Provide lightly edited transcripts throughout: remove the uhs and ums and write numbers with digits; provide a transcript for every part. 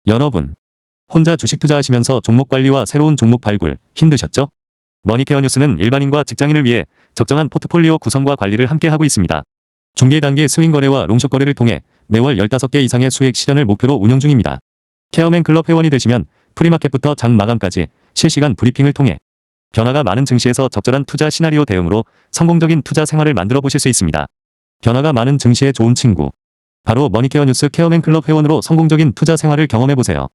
여러분, 혼자 주식 투자하시면서 종목 관리와 새로운 종목 발굴 힘드셨죠? 머니케어 뉴스는 일반인과 직장인을 위해 적정한 포트폴리오 구성과 관리를 함께 하고 있습니다. 중개 단계 스윙 거래와 롱숏 거래를 통해 매월 15개 이상의 수익 실현을 목표로 운영 중입니다. 케어맨 클럽 회원이 되시면 프리마켓부터 장 마감까지 실시간 브리핑을 통해 변화가 많은 증시에서 적절한 투자 시나리오 대응으로 성공적인 투자 생활을 만들어 보실 수 있습니다. 변화가 많은 증시의 좋은 친구. 바로 머니케어 뉴스 케어맨 클럽 회원으로 성공적인 투자 생활을 경험해 보세요.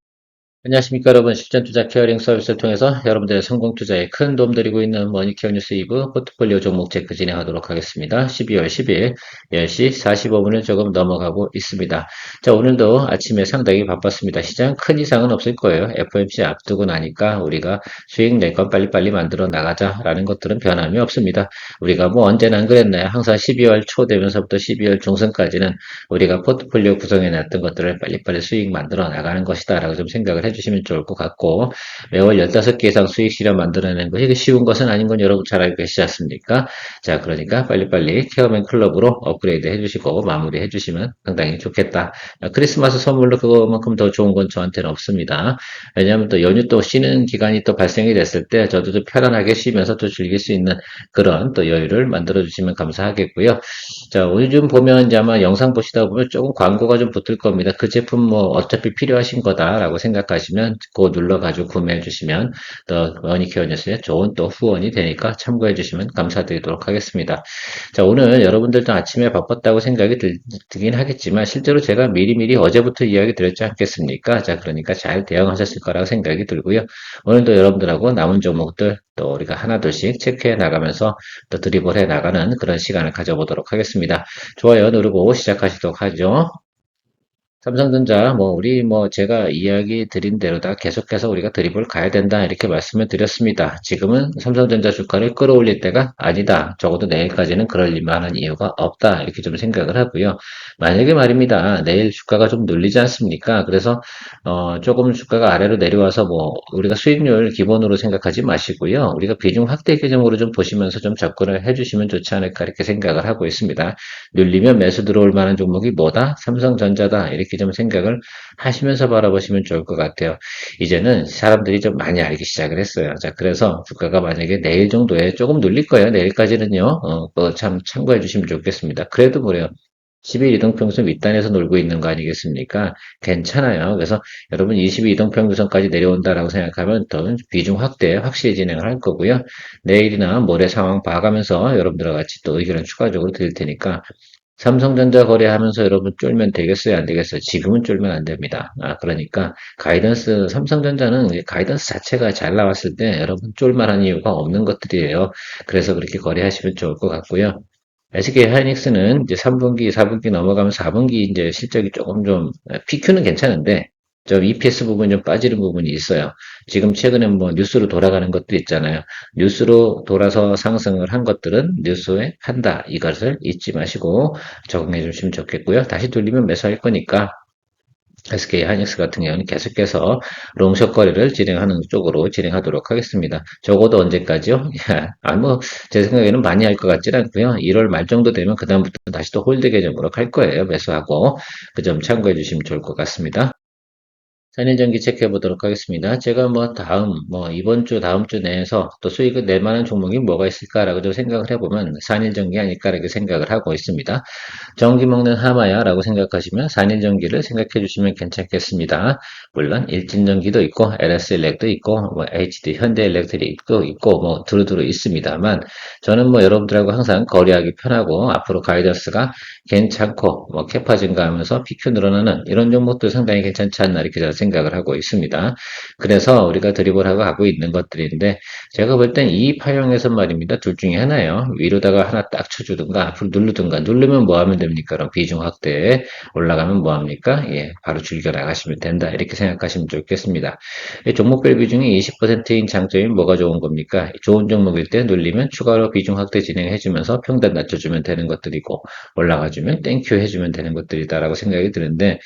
안녕하십니까 여러분. 실전 투자 케어링 서비스를 통해서 여러분들의 성공 투자에 큰 도움 드리고 있는 머니케어 뉴스 2부 포트폴리오 종목 체크 진행하도록 하겠습니다. 12월 10일 10시 45분을 조금 넘어가고 있습니다. 자, 오늘도 아침에 상당히 바빴습니다. 시장 큰 이상은 없을 거예요. FOMC 앞두고 나니까 우리가 수익 낼 건 빨리빨리 만들어 나가자라는 것들은 변함이 없습니다. 우리가 뭐 언제나 안 그랬나요? 항상 12월 초 되면서부터 12월 중순까지는 우리가 포트폴리오 구성해 놨던 것들을 빨리빨리 수익 만들어 나가는 것이다 라고 좀 생각을 해주시면 좋을 것 같고, 매월 15개 이상 수익 실현 만들어내는 것이 쉬운 것은 아닌 건 여러분 잘 알고 계시지 않습니까? 자, 그러니까 빨리빨리 케어맨 클럽으로 업그레이드 해주시고 마무리 해주시면 상당히 좋겠다. 크리스마스 선물로 그거만큼 더 좋은 건 저한테는 없습니다. 왜냐하면 또 연휴 또 쉬는 기간이 또 발생이 됐을 때 저도 좀 편안하게 쉬면서 또 즐길 수 있는 그런 또 여유를 만들어 주시면 감사하겠고요. 자, 오늘 좀 보면 이제 아마 영상 보시다 보면 조금 광고가 좀 붙을 겁니다. 그 제품 뭐 어차피 필요하신 거다라고 생각하시면 그거 눌러가지고 구매해 주시면 더 머니케어 뉴스에 좋은 또 후원이 되니까 참고해 주시면 감사드리도록 하겠습니다. 자, 오늘 여러분들도 아침에 바빴다고 생각이 들긴 하겠지만 실제로 제가 미리미리 어제부터 이야기 드렸지 않겠습니까? 자, 그러니까 잘 대응하셨을 거라고 생각이 들고요. 오늘도 여러분들하고 남은 종목들 또 우리가 하나둘씩 체크해 나가면서 또 드리블해 나가는 그런 시간을 가져보도록 하겠습니다. 좋아요 누르고 시작하시도록 하죠. 삼성전자, 제가 이야기 드린 대로 다 계속해서 우리가 드립을 가야 된다, 이렇게 말씀을 드렸습니다. 지금은 삼성전자 주가를 끌어올릴 때가 아니다. 적어도 내일까지는 그럴 만한 이유가 없다. 이렇게 좀 생각을 하고요. 만약에 말입니다. 내일 주가가 좀 눌리지 않습니까? 그래서, 조금 주가가 아래로 내려와서 우리가 수익률 기본으로 생각하지 마시고요. 우리가 비중 확대 계정으로 좀 보시면서 좀 접근을 해주시면 좋지 않을까, 이렇게 생각을 하고 있습니다. 눌리면 매수 들어올 만한 종목이 뭐다? 삼성전자다. 이렇게 좀 생각을 하시면서 바라보시면 좋을 것 같아요. 이제는 사람들이 좀 많이 알기 시작을 했어요. 자, 그래서 주가가 만약에 내일 정도에 조금 눌릴 거예요. 내일까지는요. 그거 참 참고해 주시면 좋겠습니다. 그래도 뭐래요. 10일 이동평균 윗단에서 놀고 있는 거 아니겠습니까? 괜찮아요. 그래서 여러분 20일 이동평균선까지 내려온다라고 생각하면 더 비중 확대 확실히 진행을 할 거고요. 내일이나 모레 상황 봐가면서 여러분들과 같이 또 의견을 추가적으로 드릴 테니까 삼성전자 거래하면서 여러분 쫄면 되겠어요? 안 되겠어요? 지금은 쫄면 안 됩니다. 그러니까 삼성전자는 가이던스 자체가 잘 나왔을 때 여러분 쫄만한 이유가 없는 것들이에요. 그래서 그렇게 거래하시면 좋을 것 같고요. SK 하이닉스는 이제 3분기, 4분기 넘어가면 4분기 이제 실적이 조금 좀, PQ는 괜찮은데, 좀 EPS 부분이 좀 빠지는 부분이 있어요. 지금 최근에 뭐 뉴스로 돌아가는 것도 있잖아요. 뉴스로 돌아서 상승을 한 것들은 뉴스에 한다. 이것을 잊지 마시고 적응해 주시면 좋겠고요. 다시 돌리면 매수할 거니까 SK 하이닉스 같은 경우는 계속해서 롱숏 거래를 진행하는 쪽으로 진행하도록 하겠습니다. 적어도 언제까지요? 제 생각에는 많이 할 것 같지는 않고요. 1월 말 정도 되면 그다음부터 다시 또 홀드 계정으로 갈 거예요. 매수하고. 그 점 참고해 주시면 좋을 것 같습니다. 산일전기 체크해 보도록 하겠습니다. 제가 이번 주, 다음 주 내에서 또 수익을 낼 만한 종목이 뭐가 있을까라고 좀 생각을 해보면 산일전기 아닐까라고 생각을 하고 있습니다. 전기 먹는 하마야라고 생각하시면 산일전기를 생각해 주시면 괜찮겠습니다. 물론 일진전기도 있고 LS일렉도 있고 HD 현대일렉트릭도 있고 두루두루 있습니다만 저는 여러분들하고 항상 거래하기 편하고 앞으로 가이던스가 괜찮고 캐파 증가하면서 PQ 늘어나는 이런 종목도 상당히 괜찮지 않나 이렇게 저는 생각을 하고 있습니다. 그래서 우리가 드리블하고 하고 있는 것들인데 제가 볼 땐 이 파형에서 말입니다. 둘 중에 하나예요. 위로다가 하나 딱 쳐주든가 앞으로 누르든가 누르면 뭐 하면 됩니까? 그럼 비중 확대 올라가면 뭐 합니까? 예, 바로 즐겨 나가시면 된다. 이렇게 생각하시면 좋겠습니다. 종목별 비중이 20%인 장점이 뭐가 좋은 겁니까? 좋은 종목일 때 눌리면 추가로 비중 확대 진행해주면서 평단 낮춰주면 되는 것들이고 올라가주면 땡큐 해주면 되는 것들이다라고 생각이 드는데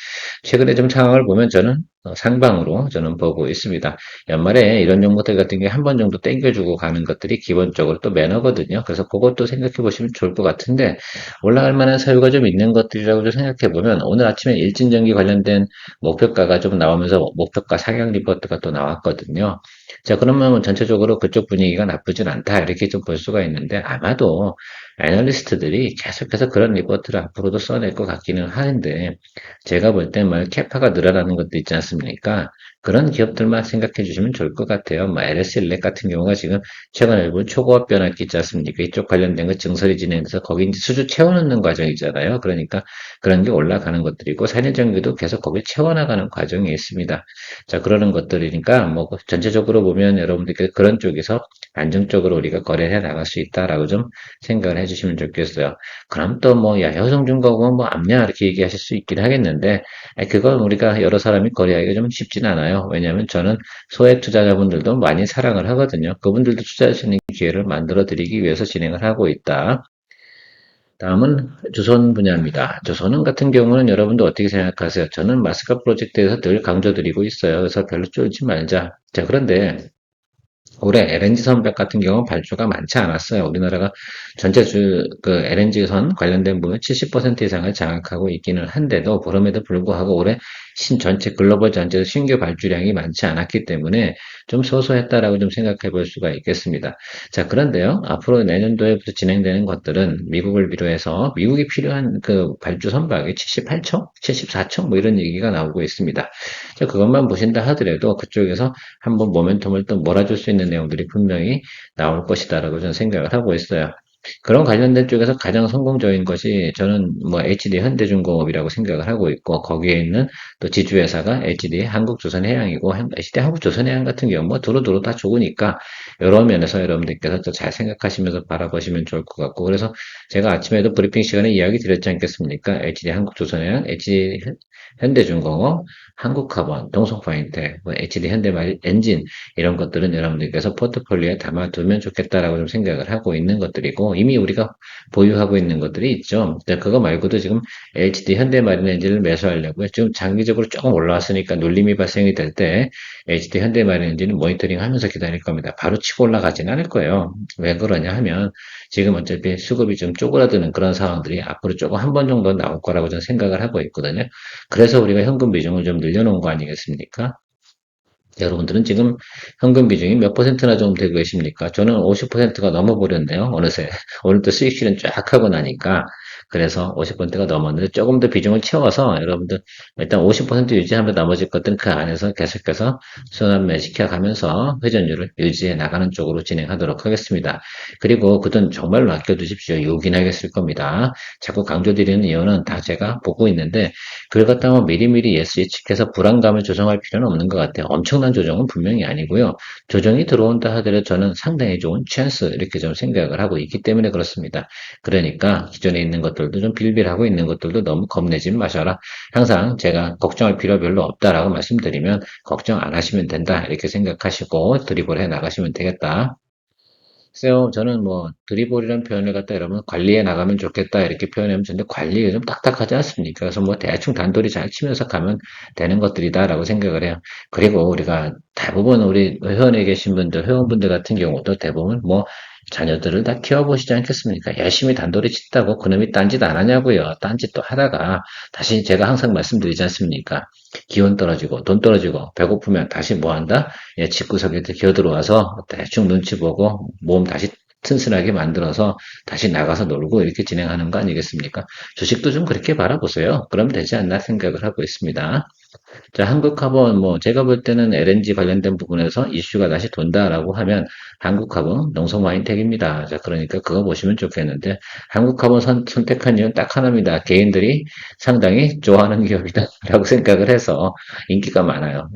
최근에 좀 상황을 보면 저는 상방으로 저는 보고 있습니다. 연말에 이런 종목들 같은 경우에 한 번 정도 땡겨주고 가는 것들이 기본적으로 또 매너거든요. 그래서 그것도 생각해 보시면 좋을 것 같은데 올라갈 만한 사유가 좀 있는 것들이라고 좀 생각해 보면 오늘 아침에 일진전기 관련된 목표가가 좀 나오면서 목표가 상향 리포트가 또 나왔거든요. 자, 그러면 전체적으로 그쪽 분위기가 나쁘진 않다 이렇게 좀 볼 수가 있는데 아마도 애널리스트들이 계속해서 그런 리포트를 앞으로도 써낼 것 같기는 하는데 제가 볼 땐 뭐 캐파가 늘어나는 것도 있지 않습니까? 그런 기업들만 생각해 주시면 좋을 것 같아요. 뭐 LS 일렉 같은 경우가 지금 최근에 일본 초고압 변압기 있지 않습니까? 이쪽 관련된 거 증설이 진행돼서 거기 이제 수주 채워넣는 과정이잖아요. 그러니까 그런 게 올라가는 것들이고 산일전기도 계속 거기 채워나가는 과정이 있습니다. 자, 그러는 것들이니까 뭐 전체적으로 보면 여러분들께 그런 쪽에서 안정적으로 우리가 거래를 해 나갈 수 있다라고 좀 생각을 해주시면 좋겠어요. 그럼 또 뭐, 야, 효성중공업은 뭐 암냐, 이렇게 얘기하실 수 있긴 하겠는데, 그건 우리가 여러 사람이 거래하기가 좀 쉽진 않아요. 왜냐하면 저는 소액 투자자분들도 많이 사랑을 하거든요. 그분들도 투자할 수 있는 기회를 만들어 드리기 위해서 진행을 하고 있다. 다음은 조선 분야입니다. 조선은 같은 경우는 여러분도 어떻게 생각하세요? 저는 마스카 프로젝트에서 늘 강조드리고 있어요. 그래서 별로 쫄지 말자. 자, 그런데 올해 LNG 선박 같은 경우는 발주가 많지 않았어요. 우리나라가 전체 LNG 선 관련된 부분 70% 이상을 장악하고 있기는 한데도, 그럼에도 불구하고 올해 전체 글로벌 전체에서 신규 발주량이 많지 않았기 때문에 좀 소소했다라고 좀 생각해 볼 수가 있겠습니다. 자, 그런데요, 앞으로 내년도에부터 진행되는 것들은 미국을 비롯해서 미국이 필요한 그 발주 선박이 78척, 74척 뭐 이런 얘기가 나오고 있습니다. 자, 그것만 보신다 하더라도 그쪽에서 한번 모멘텀을 또 몰아줄 수 있는 내용들이 분명히 나올 것이다라고 저는 생각을 하고 있어요. 그런 관련된 쪽에서 가장 성공적인 것이 저는 뭐 HD 현대중공업이라고 생각을 하고 있고 거기에 있는 또 지주회사가 HD 한국조선해양이고 HD 한국조선해양 같은 경우 뭐 두루두루 다 좋으니까 여러 면에서 여러분들께서 또 잘 생각하시면서 바라보시면 좋을 것 같고 그래서 제가 아침에도 브리핑 시간에 이야기 드렸지 않겠습니까? HD 한국조선해양, HD 현대중공업, 한국카본, 동성파인텍, 뭐 HD 현대마린 엔진 이런 것들은 여러분들께서 포트폴리오에 담아두면 좋겠다라고 좀 생각을 하고 있는 것들이고 이미 우리가 보유하고 있는 것들이 있죠. 근데 그거 말고도 지금 HD 현대마린 엔진을 매수하려고요. 지금 장기적으로 조금 올라왔으니까 눌림이 발생이 될 때 HD 현대마린 엔진은 모니터링 하면서 기다릴 겁니다. 바로 치고 올라가진 않을 거예요. 왜 그러냐 하면 지금 어차피 수급이 좀 쪼그라드는 그런 상황들이 앞으로 조금 한 번 정도 나올 거라고 저는 생각을 하고 있거든요. 그래서 우리가 현금 비중을 좀 늘려놓은 거 아니겠습니까? 여러분들은 지금 현금 비중이 몇 퍼센트나 좀 되고 계십니까? 저는 50%가 넘어버렸네요. 어느새. 오늘 또 수익 실현 쫙 하고 나니까. 그래서 50%가 넘었는데 조금 더 비중을 채워서 여러분들 일단 50% 유지하면 나머지 것들은 그 안에서 계속해서 순환매 시켜가면서 회전율을 유지해 나가는 쪽으로 진행하도록 하겠습니다. 그리고 그 돈 정말로 아껴두십시오. 요긴하게 쓸 겁니다. 자꾸 강조드리는 이유는 다 제가 보고 있는데 그걸 갖다가 미리미리 예측해서 불안감을 조성할 필요는 없는 것 같아요. 엄청난 조정은 분명히 아니고요. 조정이 들어온다 하더라도 저는 상당히 좋은 찬스 이렇게 좀 생각을 하고 있기 때문에 그렇습니다. 그러니까 기존에 있는 것들도 좀 빌빌하고 있는 것들도 너무 겁내지 마셔라. 항상 제가 걱정할 필요 별로 없다라고 말씀드리면 걱정 안 하시면 된다 이렇게 생각하시고 드리블 해 나가시면 되겠다. 글쎄요, 저는 뭐 드리블이라는 표현을 갖다 여러분 관리해 나가면 좋겠다 이렇게 표현하면 좋는데 관리가 좀 딱딱하지 않습니까? 그래서 뭐 대충 단돌이 잘 치면서 가면 되는 것들이다라고 생각을 해요. 그리고 우리가 대부분 우리 회원에 계신 분들, 회원분들 같은 경우도 대부분 뭐 자녀들을 다 키워보시지 않겠습니까? 열심히 단돌이 짓다고 그놈이 딴짓 안 하냐고요. 딴짓도 하다가 다시 제가 항상 말씀드리지 않습니까? 기운 떨어지고 돈 떨어지고 배고프면 다시 뭐 한다? 예, 집구석에 기어 들어와서 대충 눈치 보고 몸 다시 튼튼하게 만들어서 다시 나가서 놀고 이렇게 진행하는 거 아니겠습니까? 주식도 좀 그렇게 바라보세요. 그럼 되지 않나 생각을 하고 있습니다. 자, 한국화본, 뭐, 제가 볼 때는 LNG 관련된 부분에서 이슈가 다시 돈다라고 하면 한국화본 농성와인텍입니다. 자, 그러니까 그거 보시면 좋겠는데, 한국화본 선택한 이유는 딱 하나입니다. 개인들이 상당히 좋아하는 기업이다. 라고 생각을 해서 인기가 많아요.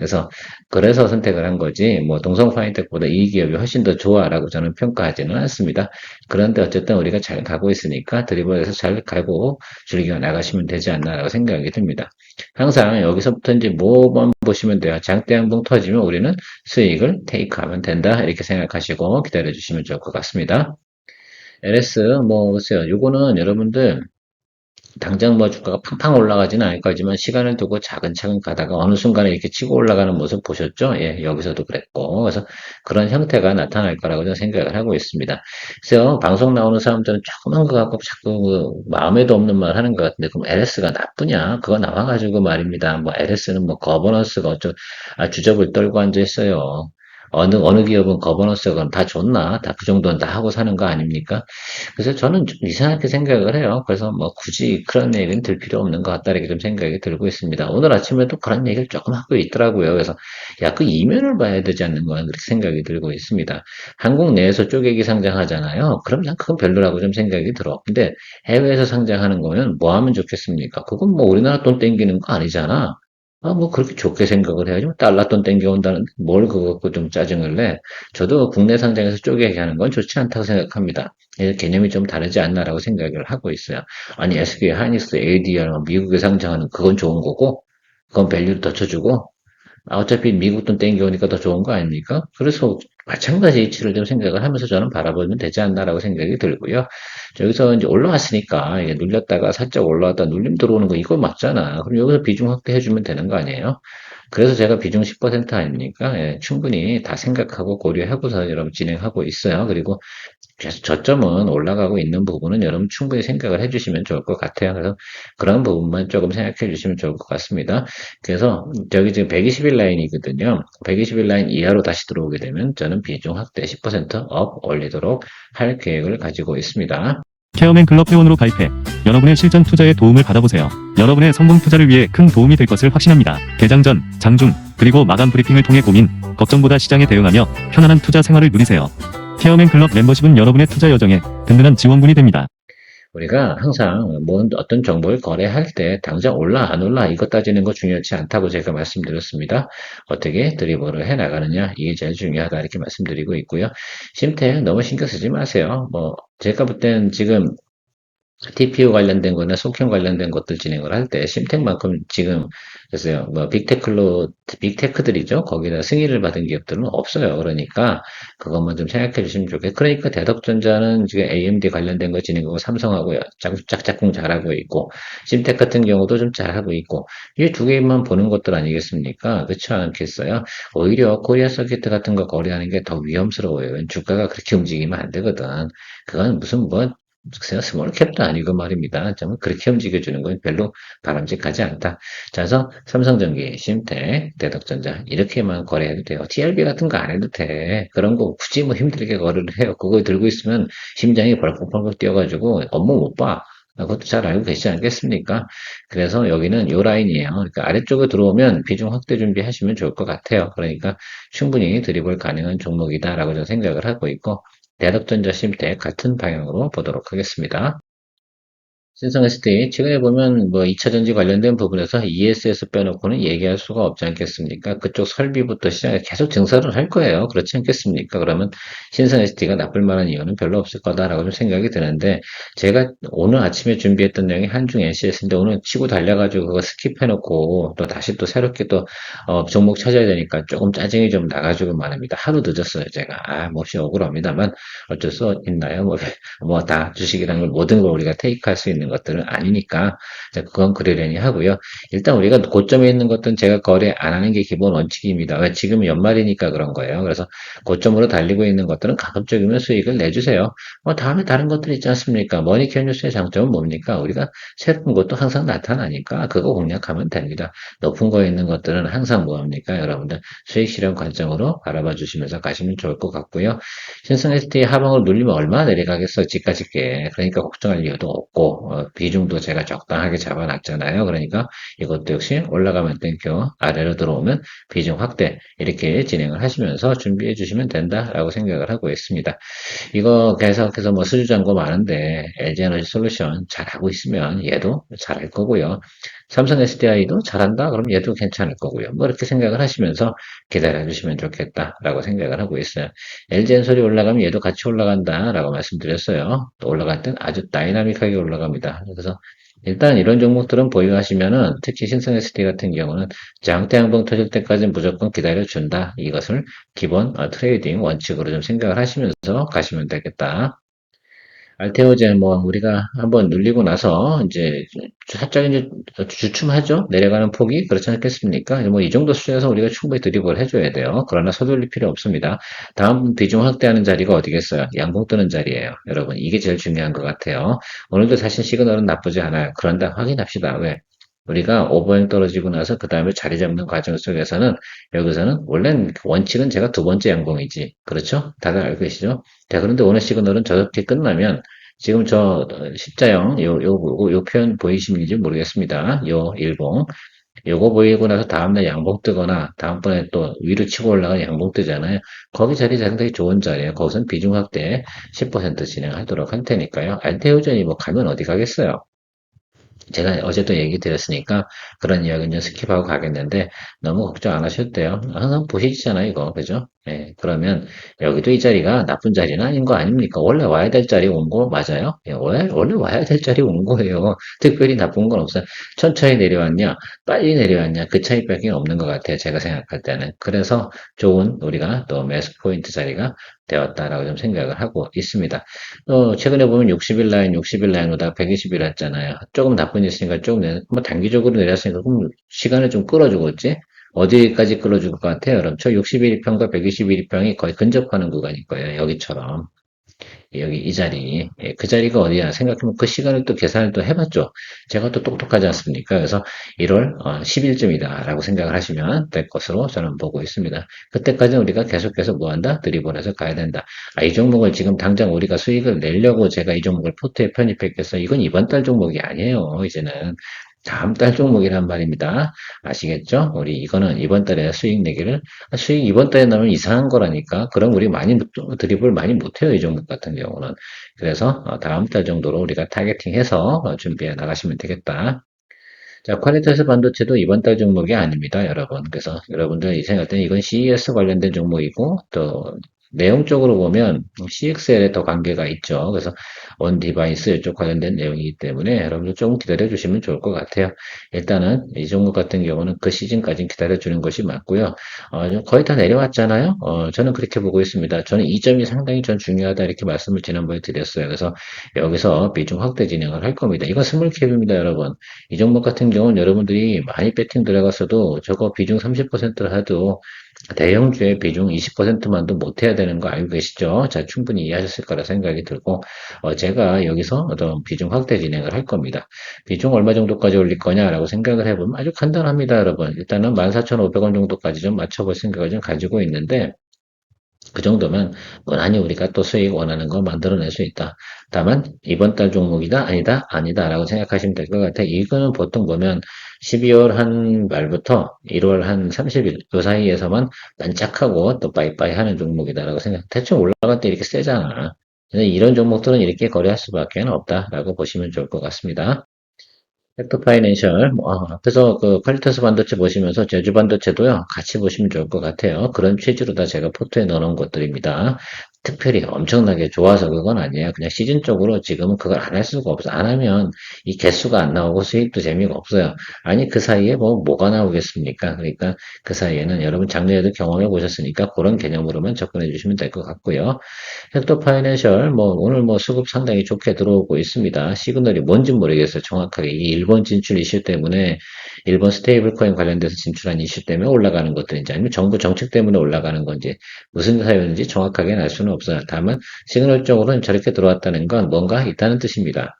그래서 선택을 한 거지, 뭐, 동성화인텍보다 이 기업이 훨씬 더 좋아라고 저는 평가하지는 않습니다. 그런데 어쨌든 우리가 잘 가고 있으니까 드리블에서 잘 가고 즐겨 나가시면 되지 않나라고 생각이 듭니다. 항상 여기서부터 이제 뭐만 보시면 돼요. 장대 한봉 터지면 우리는 수익을 테이크하면 된다. 이렇게 생각하시고 기다려 주시면 좋을 것 같습니다. LS, 뭐, 글쎄요. 요거는 여러분들 당장 뭐 주가가 팡팡 올라가지는 않을 거지만 시간을 두고 차근차근 가다가 어느 순간에 이렇게 치고 올라가는 모습 보셨죠? 예, 여기서도 그랬고. 그래서 그런 형태가 나타날 거라고 저는 생각을 하고 있습니다. 그래서 방송 나오는 사람들은 조그만 거 갖고 자꾸 그 마음에도 없는 말 하는 것 같은데 그럼 LS가 나쁘냐? 그거 나와가지고 말입니다. 뭐 LS는 뭐 거버넌스가 주접을 떨고 앉아 있어요. 어느 기업은 거버넌스가 다 좋나? 다 그 정도는 다 하고 사는 거 아닙니까? 그래서 저는 좀 이상하게 생각을 해요. 그래서 뭐 굳이 그런 얘기는 들 필요 없는 것 같다 이렇게 좀 생각이 들고 있습니다. 오늘 아침에도 그런 얘기를 조금 하고 있더라고요. 그래서 야, 그 이면을 봐야 되지 않는 거야 그렇게 생각이 들고 있습니다. 한국 내에서 쪼개기 상장하잖아요. 그럼 난 그건 별로라고 좀 생각이 들어. 근데 해외에서 상장하는 거면 뭐 하면 좋겠습니까? 그건 뭐 우리나라 돈 땡기는 거 아니잖아. 아, 뭐 그렇게 좋게 생각을 해야지. 뭐 달러 돈 땡겨온다는 뭘 그거 갖고 좀 짜증을 내. 저도 국내 상장에서 쪼개기 하는 건 좋지 않다고 생각합니다. 개념이 좀 다르지 않나라고 생각을 하고 있어요. 아니, SK 하이닉스, ADR, 미국에 상장하는 그건 좋은 거고, 그건 밸류 더 쳐주고, 어차피 미국 돈 땡겨오니까 더 좋은 거 아닙니까? 그래서 마찬가지 이치를 좀 생각을 하면서 저는 바라보면 되지 않나라고 생각이 들고요. 여기서 이제 올라왔으니까 이게 눌렸다가 살짝 올라왔다 눌림 들어오는 거 이거 맞잖아. 그럼 여기서 비중 확대해주면 되는 거 아니에요? 그래서 제가 비중 10% 아닙니까? 예, 충분히 다 생각하고 고려하고서 여러분 진행하고 있어요. 그리고 그래서 저점은 올라가고 있는 부분은 여러분 충분히 생각을 해주시면 좋을 것 같아요. 그래서 그런 부분만 조금 생각해 주시면 좋을 것 같습니다. 그래서 저기 지금 120일 라인이거든요. 120일 라인 이하로 다시 들어오게 되면 저는 비중 확대 10%업 올리도록 할 계획을 가지고 있습니다. 케어맨 클럽 회원으로 가입해 여러분의 실전 투자에 도움을 받아보세요. 여러분의 성공 투자를 위해 큰 도움이 될 것을 확신합니다. 개장 전, 장중, 그리고 마감 브리핑을 통해 고민, 걱정보다 시장에 대응하며 편안한 투자 생활을 누리세요. 케어맨 클럽 멤버십은 여러분의 투자 여정에 든든한 지원군이 됩니다. 우리가 항상 어떤 정보를 거래할 때 당장 올라 안 올라 이것 따지는 거 중요치 않다고 제가 말씀드렸습니다. 어떻게 드리블을 해 나가느냐 이게 제일 중요하다 이렇게 말씀드리고 있고요. 심태 너무 신경 쓰지 마세요. 뭐 제가 볼 땐 지금 TPU 관련된 거나 속형 관련된 것들 진행을 할 때 심텍만큼 지금 글쎄요 뭐 빅테크들이죠 거기다 승인을 받은 기업들은 없어요. 그러니까 그것만 좀 생각해 주시면 좋겠고 그러니까 대덕전자는 지금 AMD 관련된 거 진행하고 삼성하고 짝짝꿍 잘하고 있고 심텍 같은 경우도 좀 잘하고 있고 이 두 개만 보는 것들 아니겠습니까? 그렇지 않겠어요? 오히려 코리아 서킷 같은 거 거래하는 게 더 위험스러워요. 주가가 그렇게 움직이면 안 되거든. 그건 무슨 뭐 글쎄요, 스몰캡도 아니고 말입니다. 좀 그렇게 움직여주는 건 별로 바람직하지 않다. 자, 그래서 삼성전기, 심텍, 대덕전자 이렇게만 거래해도 돼요. TLB 같은 거 안 해도 돼. 그런 거 굳이 뭐 힘들게 거래를 해요. 그거 들고 있으면 심장이 벌컥벌컥 뛰어가지고 업무 못 봐. 그것도 잘 알고 계시지 않겠습니까? 그래서 여기는 요 라인이에요. 그러니까 아래쪽에 들어오면 비중 확대 준비하시면 좋을 것 같아요. 그러니까 충분히 드리블 가능한 종목이다라고 저는 생각을 하고 있고 대덕전자 심택 같은 방향으로 보도록 하겠습니다. 신성 ST 최근에 보면 뭐 2차 전지 관련된 부분에서 ESS 빼놓고는 얘기할 수가 없지 않겠습니까? 그쪽 설비부터 시작해 계속 증설을 할 거예요. 그렇지 않겠습니까? 그러면 신성 ST가 나쁠 만한 이유는 별로 없을 거다라고 좀 생각이 드는데 제가 오늘 아침에 준비했던 내용이 한중 NCS인데 오늘 치고 달려가지고 그거 스킵해놓고 또 다시 또 새롭게 또 종목 찾아야 되니까 조금 짜증이 좀 나가지고 말입니다. 하루 늦었어요 제가. 몹시 억울합니다만 어쩔 수 있나요? 뭐 다 주식이라는 걸 모든 걸 우리가 테이크할 수 있는 것들은 아니니까 그건 그러려니 하고요. 일단 우리가 고점에 있는 것들은 제가 거래 안 하는 게 기본 원칙입니다. 왜 지금 연말이니까 그런 거예요. 그래서 고점으로 달리고 있는 것들은 가급적이면 수익을 내주세요. 다음에 다른 것들 있지 않습니까? 머니케어 뉴스의 장점은 뭡니까? 우리가 새로운 것도 항상 나타나니까 그거 공략하면 됩니다. 높은 거에 있는 것들은 항상 뭐합니까? 여러분들 수익 실현 관점으로 바라봐 주시면서 가시면 좋을 것 같고요. 신성 ST 하방을 눌리면 얼마나 내려가겠어, 집까짓게. 그러니까 걱정할 이유도 없고, 비중도 제가 적당하게 잡아놨잖아요. 그러니까 이것도 역시 올라가면 땡겨, 아래로 들어오면 비중 확대, 이렇게 진행을 하시면서 준비해 주시면 된다라고 생각을 하고 있습니다. 이거 계속해서 뭐 수주잔고 많은데, LG에너지 솔루션 잘하고 있으면 얘도 잘할 거고요. 삼성 SDI도 잘한다? 그럼 얘도 괜찮을 거고요. 뭐 이렇게 생각을 하시면서 기다려 주시면 좋겠다라고 생각을 하고 있어요. LG엔솔이 올라가면 얘도 같이 올라간다라고 말씀드렸어요. 또 올라갈 땐 아주 다이나믹하게 올라갑니다. 그래서 일단 이런 종목들은 보유하시면은 특히 신성 ST 같은 경우는 장대 양봉 터질 때까지 무조건 기다려 준다. 이것을 기본 트레이딩 원칙으로 좀 생각을 하시면서 가시면 되겠다. 알테오젠 뭐 우리가 한번 눌리고 나서 이제 살짝 이제 주춤하죠. 내려가는 폭이 그렇지 않겠습니까? 뭐 이 정도 수준에서 우리가 충분히 드리블 해줘야 돼요. 그러나 서둘릴 필요 없습니다. 다음 비중 확대하는 자리가 어디겠어요? 양봉 뜨는 자리예요. 여러분 이게 제일 중요한 것 같아요. 오늘도 사실 시그널은 나쁘지 않아요. 그런데 확인합시다. 왜? 우리가 오버행 떨어지고 나서 그 다음에 자리 잡는 과정 속에서는 여기서는 원래는 원칙은 제가 두 번째 양봉이지. 그렇죠? 다들 알고 계시죠? 자, 그런데 오늘 시그널은 저렇게 끝나면 지금 저 십자형 요 표현 보이시는지 모르겠습니다. 요 일봉 요거 보이고 나서 다음날 양봉 뜨거나 다음번에 또 위로 치고 올라가 양봉 뜨잖아요. 거기 자리 상당히 좋은 자리예요. 거기선 비중 확대 10% 진행하도록 할 테니까요. 알테오전이 뭐 가면 어디 가겠어요. 제가 어제도 얘기 드렸으니까 그런 이야기는 좀 스킵하고 가겠는데 너무 걱정 안 하셔도 돼요. 항상 보시잖아요, 이거. 그죠? 예, 그러면 여기도 이 자리가 나쁜 자리는 아닌 거 아닙니까? 원래 와야 될 자리 온 거 맞아요? 예, 원래 와야 될 자리 온 거예요. 특별히 나쁜 건 없어요. 천천히 내려왔냐, 빨리 내려왔냐, 그 차이밖에 없는 것 같아요. 제가 생각할 때는. 그래서 좋은 우리가 또 매수 포인트 자리가 되었다라고 좀 생각을 하고 있습니다. 최근에 보면 60일 라인, 60일 라인보다 120일 했잖아요. 조금 나쁜 일 있으니까 조금 뭐 단기적으로 내렸으니까 그럼 시간을 좀 끌어주겠지? 어디까지 끌어줄 것 같아요? 여러분, 저 61평과 121평이 거의 근접하는 구간일 거예요. 여기처럼. 여기 이 자리, 예, 그 자리가 어디야? 생각해보면 그 시간을 또 계산을 또 해봤죠. 제가 또 똑똑하지 않습니까? 그래서 1월 10일쯤이다라고 생각을 하시면 될 것으로 저는 보고 있습니다. 그때까지는 우리가 계속해서 뭐한다? 드리블해서 가야 된다. 이 종목을 지금 당장 우리가 수익을 내려고 제가 이 종목을 포트에 편입했겠어. 이건 이번 달 종목이 아니에요. 이제는. 다음 달 종목이란 말입니다. 아시겠죠? 우리 이거는 이번 달에 수익 내기를 수익 이번 달에 나면 이상한 거라니까. 그럼 우리 많이 드리블 많이 못해요. 이 종목 같은 경우는. 그래서 다음 달 정도로 우리가 타겟팅해서 준비해 나가시면 되겠다. 자, 퀄리티에서 반도체도 이번 달 종목이 아닙니다, 여러분. 그래서 여러분들 이 생각할 때는 이건 CES 관련된 종목이고 또 내용적으로 보면 CXL에 더 관계가 있죠. 그래서 온 디바이스 이쪽 관련된 내용이기 때문에 여러분들 조금 기다려 주시면 좋을 것 같아요. 일단은 이 종목 같은 경우는 그 시즌까지 기다려 주는 것이 맞고요. 거의 다 내려왔잖아요. 저는 그렇게 보고 있습니다. 저는 이 점이 상당히 전 중요하다 이렇게 말씀을 지난번에 드렸어요. 그래서 여기서 비중 확대 진행을 할 겁니다. 이건 스몰캡입니다, 여러분. 이 종목 같은 경우는 여러분들이 많이 배팅 들어갔어도 저거 비중 30%를 해도 대형주의 비중 20%만도 못해야 되는 거 알고 계시죠? 자, 충분히 이해하셨을 거라 생각이 들고, 제가 여기서 어떤 비중 확대 진행을 할 겁니다. 비중 얼마 정도까지 올릴 거냐라고 생각을 해보면 아주 간단합니다, 여러분. 일단은 14,500원 정도까지 좀 맞춰볼 생각을 좀 가지고 있는데, 그 정도면 무난히 우리가 또 수익 원하는 거 만들어낼 수 있다. 다만 이번 달 종목이다 아니다 아니다라고 생각하시면 될 것 같아요. 이거는 보통 보면 12월 한 말부터 1월 한 30일 그 사이에서만 반짝하고 또 빠이빠이 하는 종목이다라고 생각. 대충 올라갈 때 이렇게 세잖아. 그래서 이런 종목들은 이렇게 거래할 수밖에 없다라고 보시면 좋을 것 같습니다. 팩터 파이낸셜, 앞에서 그 퀄리터스 반도체 보시면서 제주 반도체도요, 같이 보시면 좋을 것 같아요. 그런 취지로 다 제가 포트에 넣어놓은 것들입니다. 특별히 엄청나게 좋아서 그건 아니에요. 그냥 시즌적으로 지금은 그걸 안 할 수가 없어. 안 하면 이 개수가 안 나오고 수익도 재미가 없어요. 아니, 그 사이에 뭐가 나오겠습니까? 그러니까 그 사이에는 여러분 작년에도 경험해 보셨으니까 그런 개념으로만 접근해 주시면 될 것 같고요. 헥토 파이낸셜, 오늘 수급 상당히 좋게 들어오고 있습니다. 시그널이 뭔지 모르겠어요. 정확하게. 이 일본 진출 이슈 때문에, 일본 스테이블 코인 관련돼서 진출한 이슈 때문에 올라가는 것들인지, 아니면 정부 정책 때문에 올라가는 건지, 무슨 사유인지 정확하게 알 수는 없어요. 다만, 시그널적으로는 저렇게 들어왔다는 건 뭔가 있다는 뜻입니다.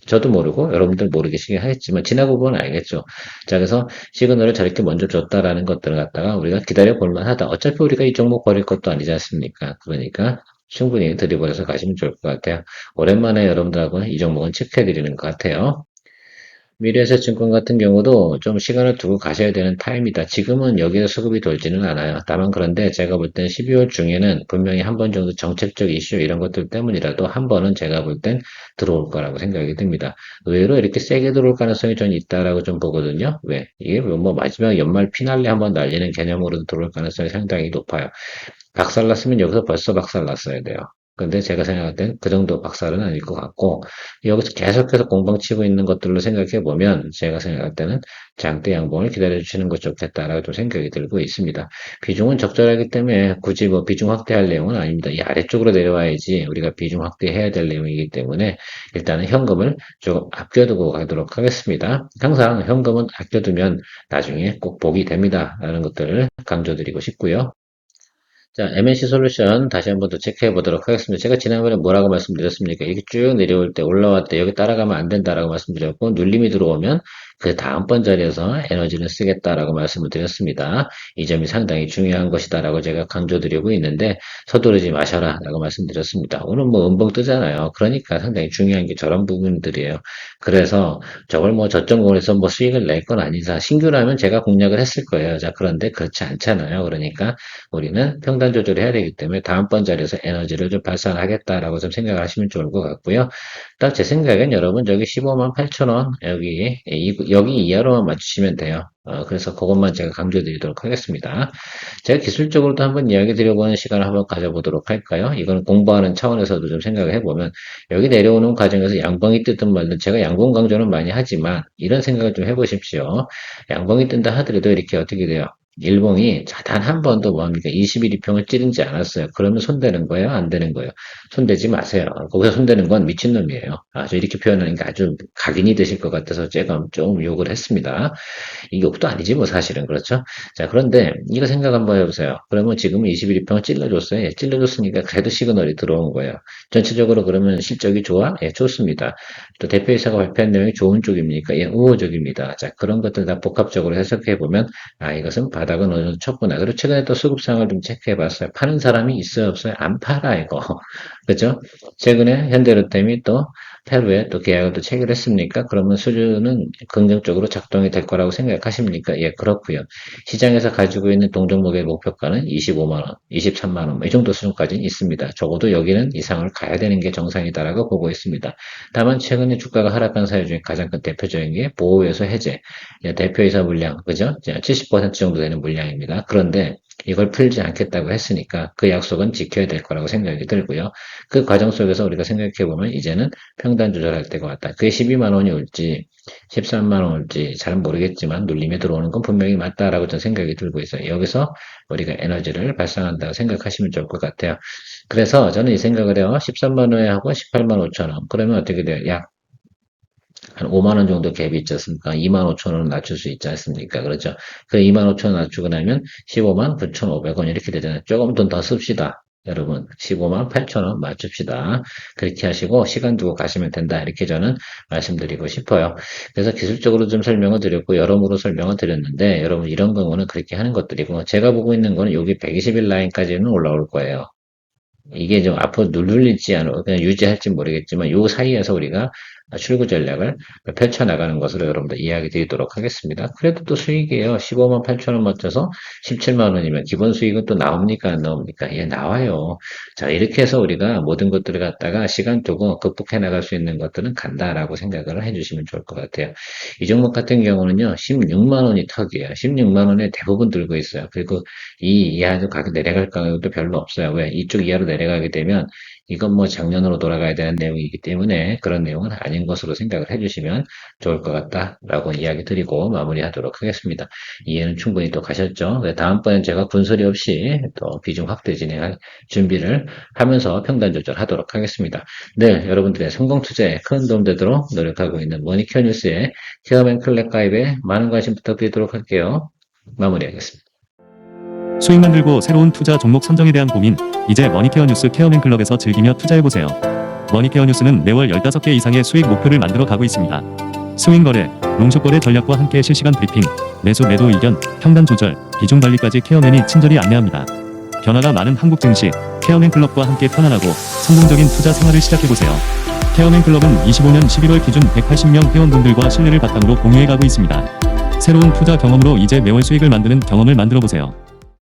저도 모르고 여러분들 모르시긴 하겠지만 지나고 보면 알겠죠. 자, 그래서 시그널을 저렇게 먼저 줬다라는 것들을 갖다가 우리가 기다려 볼 만하다. 어차피 우리가 이 종목 버릴 것도 아니지 않습니까? 그러니까 충분히 드리블해서 가시면 좋을 것 같아요. 오랜만에 여러분들하고는 이 종목은 체크해 드리는 것 같아요. 미래에셋증권 같은 경우도 좀 시간을 두고 가셔야 되는 타임이다. 지금은 여기서 수급이 돌지는 않아요. 다만 그런데 제가 볼 땐 12월 중에는 분명히 한 번 정도 정책적 이슈 이런 것들 때문이라도 한 번은 제가 볼 땐 들어올 거라고 생각이 듭니다. 의외로 이렇게 세게 들어올 가능성이 전 있다라고 좀 보거든요. 왜? 이게 뭐 마지막 연말 피날레 한번 날리는 개념으로 들어올 가능성이 상당히 높아요. 박살났으면 여기서 벌써 박살났어야 돼요. 근데 제가 생각할 땐 그 정도 박살은 아닐 것 같고, 여기서 계속해서 공방치고 있는 것들로 생각해 보면, 제가 생각할 때는 장대 양봉을 기다려 주시는 것 좋겠다라고 좀 생각이 들고 있습니다. 비중은 적절하기 때문에 굳이 뭐 비중 확대할 내용은 아닙니다. 이 아래쪽으로 내려와야지 우리가 비중 확대해야 될 내용이기 때문에 일단은 현금을 조금 아껴두고 가도록 하겠습니다. 항상 현금은 아껴두면 나중에 꼭 복이 됩니다. 라는 것들을 강조드리고 싶고요. 자, MNC 솔루션 다시 한번 더 체크해 보도록 하겠습니다. 제가 지난번에 뭐라고 말씀드렸습니까? 이렇게 쭉 내려올 때, 올라왔을 때 여기 따라가면 안 된다라고 말씀드렸고, 눌림이 들어오면 그 다음번 자리에서 에너지를 쓰겠다라고 말씀을 드렸습니다. 이 점이 상당히 중요한 것이다라고 제가 강조드리고 있는데, 서두르지 마셔라라고 말씀드렸습니다. 오늘 뭐 음봉 뜨잖아요. 그러니까 상당히 중요한 게 저런 부분들이에요. 그래서 저걸 뭐 저점 공에서 뭐 수익을 낼 건 아니사 신규라면 제가 공략을 했을 거예요. 자, 그런데 그렇지 않잖아요. 그러니까 우리는 평단 조절을 해야 되기 때문에 다음번 자리에서 에너지를 좀 발산하겠다라고 좀 생각을 하시면 좋을 것 같고요. 딱 제 생각엔 여러분 저기 15만 8천 원 여기 이하로만 맞추시면 돼요. 그래서 그것만 제가 강조드리도록 하겠습니다. 제가 기술적으로도 한번 이야기 드려보는 시간을 한번 가져보도록 할까요? 이거는 공부하는 차원에서도 좀 생각을 해보면 여기 내려오는 과정에서 양봉이 뜨든 말든 제가 양봉 강조는 많이 하지만 이런 생각을 좀 해보십시오. 양봉이 뜬다 하더라도 이렇게 어떻게 돼요? 일봉이 단 한 번도 뭡니까? 21이평을 찌르지 않았어요. 그러면 손대는 거예요? 안 되는 거예요? 손대지 마세요. 거기서 손대는 건 미친놈이에요. 저 이렇게 표현하는 게 아주 각인이 되실 것 같아서 제가 좀 욕을 했습니다. 이 욕도 아니지 뭐 사실은 그렇죠? 자, 그런데 이거 생각 한번 해보세요. 그러면 지금은 21이평을 찔러줬어요. 예, 찔러줬으니까 그래도 시그널이 들어온 거예요. 전체적으로 그러면 실적이 좋아? 예, 좋습니다. 또 대표이사가 발표한 내용이 좋은 쪽입니까? 예, 우호적입니다. 자, 그런 것들 다 복합적으로 해석해 보면 이것은 바닥은 어느 정도 쳤구나. 그리고 최근에 또 수급상을 좀 체크해 봤어요. 파는 사람이 있어요, 없어요? 안 팔아, 이거. 그죠? 최근에 현대로템이 또 페루에 또 계약을 또 체결했습니까? 그러면 수주는 긍정적으로 작동이 될 거라고 생각하십니까? 예, 그렇고요. 시장에서 가지고 있는 동종목의 목표가는 25만 원, 23만 원, 이 정도 수준까지는 있습니다. 적어도 여기는 이상을 가야 되는 게 정상이다라고 보고 있습니다. 다만 최근에 주가가 하락한 사유 중에 가장 큰 대표적인 게 보호요소 해제, 대표이사 물량, 그죠? 70% 정도 되는 물량입니다. 그런데 이걸 풀지 않겠다고 했으니까 그 약속은 지켜야 될 거라고 생각이 들고요. 그 과정 속에서 우리가 생각해 보면 이제는 평단 조절할 때가 왔다. 그게 12만 원이 올지 13만 원 올지 잘 모르겠지만 눌림에 들어오는 건 분명히 맞다라고 저는 생각이 들고 있어요. 여기서 우리가 에너지를 발생한다고 생각하시면 좋을 것 같아요. 그래서 저는 이 생각을 해요. 13만 원에 하고 18만 5천 원. 그러면 어떻게 돼요? 약 한 5만 원 정도 갭이 있지 않습니까? 2만 5천 원은 낮출 수 있지 않습니까? 그렇죠? 그 2만 5천 원 낮추고 나면 15만 9,500원 이렇게 되잖아요. 조금 더 씁시다. 여러분, 15만 8천 원 맞춥시다. 그렇게 하시고 시간 두고 가시면 된다. 이렇게 저는 말씀드리고 싶어요. 그래서 기술적으로 좀 설명을 드렸고 여러모로 설명을 드렸는데 여러분 이런 경우는 그렇게 하는 것들이고 제가 보고 있는 거는 여기 120일 라인까지는 올라올 거예요. 이게 좀 앞으로 누를지 않을까 그냥 유지할지 모르겠지만 요 사이에서 우리가 출구 전략을 펼쳐나가는 것으로 여러분들 이야기 드리도록 하겠습니다. 그래도 또 수익이에요. 15만 8천 원 맞춰서 17만 원이면 기본 수익은 또 나옵니까? 안 나옵니까? 예, 나와요. 자, 이렇게 해서 우리가 모든 것들을 갖다가 시간 두고 극복해 나갈 수 있는 것들은 간다라고 생각을 해주시면 좋을 것 같아요. 이 종목 같은 경우는요, 16만 원이 턱이에요. 16만 원에 대부분 들고 있어요. 그리고 이 이하도 가격 내려갈 가격도 별로 없어요. 왜? 이쪽 이하로 내려가게 되면 이건 뭐 작년으로 돌아가야 되는 내용이기 때문에 그런 내용은 아닌 것으로 생각을 해주시면 좋을 것 같다라고 이야기 드리고 마무리하도록 하겠습니다. 이해는 충분히 또 가셨죠? 다음번엔 제가 군소리 없이 또 비중 확대 진행할 준비를 하면서 평단 조절하도록 하겠습니다. 네, 여러분들의 성공 투자에 큰 도움 되도록 노력하고 있는 머니케어 뉴스의 케어맨 클랩 가입에 많은 관심 부탁드리도록 할게요. 마무리하겠습니다. 수익 만들고 새로운 투자 종목 선정에 대한 고민, 이제 머니케어 뉴스 케어맨 클럽에서 즐기며 투자해보세요. 머니케어 뉴스는 매월 15개 이상의 수익 목표를 만들어 가고 있습니다. 스윙 거래, 롱숏 거래 전략과 함께 실시간 브리핑, 매수 매도 의견, 평단 조절, 비중 관리까지 케어맨이 친절히 안내합니다. 변화가 많은 한국 증시, 케어맨 클럽과 함께 편안하고 성공적인 투자 생활을 시작해보세요. 케어맨 클럽은 25년 11월 기준 180명 회원분들과 신뢰를 바탕으로 공유해가고 있습니다. 새로운 투자 경험으로 이제 매월 수익을 만드는 경험을 만들어보세요.